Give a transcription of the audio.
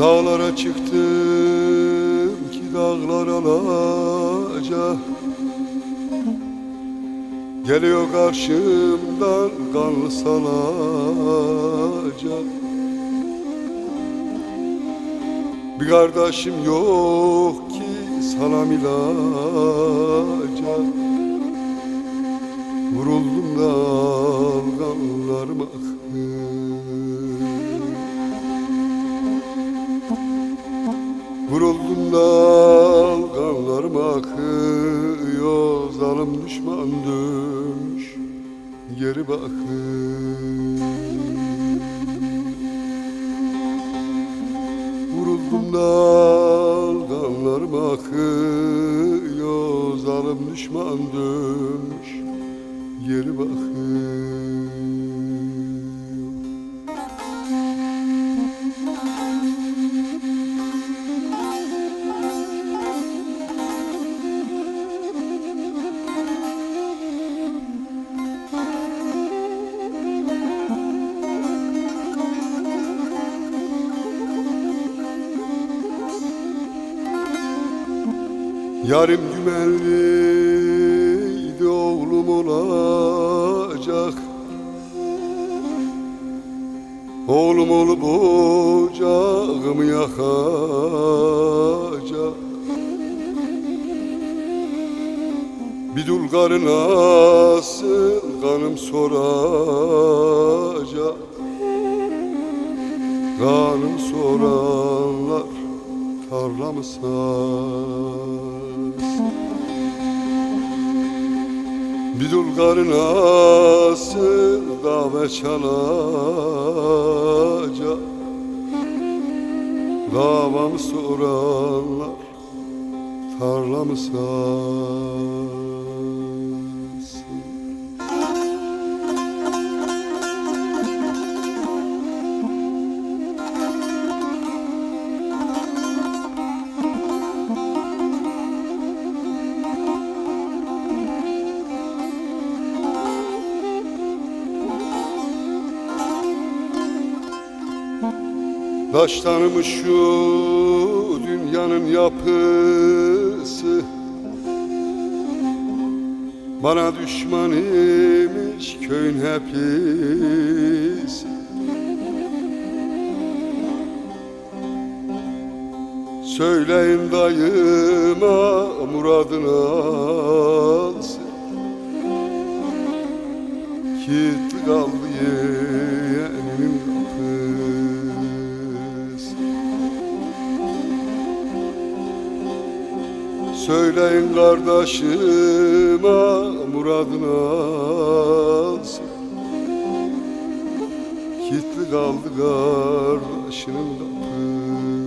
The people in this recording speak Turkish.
Dağlara çıktım ki dağlar alacak. Geliyor karşımdan kanlı salacak. Bir kardeşim yok ki salam ilacak. Vuruldum dalgalarıma Vuruldum dalgalarıma akıyor. Zalim düşman dönmüş geri bakın. Vuruldum dalgalarıma akıyor. Zalim düşman dönmüş geri bakın. Yarım güvenliydi oğlum olacak. Oğlum olup ocağımı yakacak. Bir dul karı nasıl kanım soracak. Kanım soranlar tarlamı sar. Bir dul karı nasıl dave çalacak. Davamı soranlar tarlamı sarsın. Taşlanmış şu dünyanın yapısı, bana düşman imiş köyün hepsi. Söyleyin dayıma muradını alsın. Gitti kaldı yeğenimin kapısı. Söyleyin kardeşime muradını alsın. Gitti kaldı kardeşinin kapısı.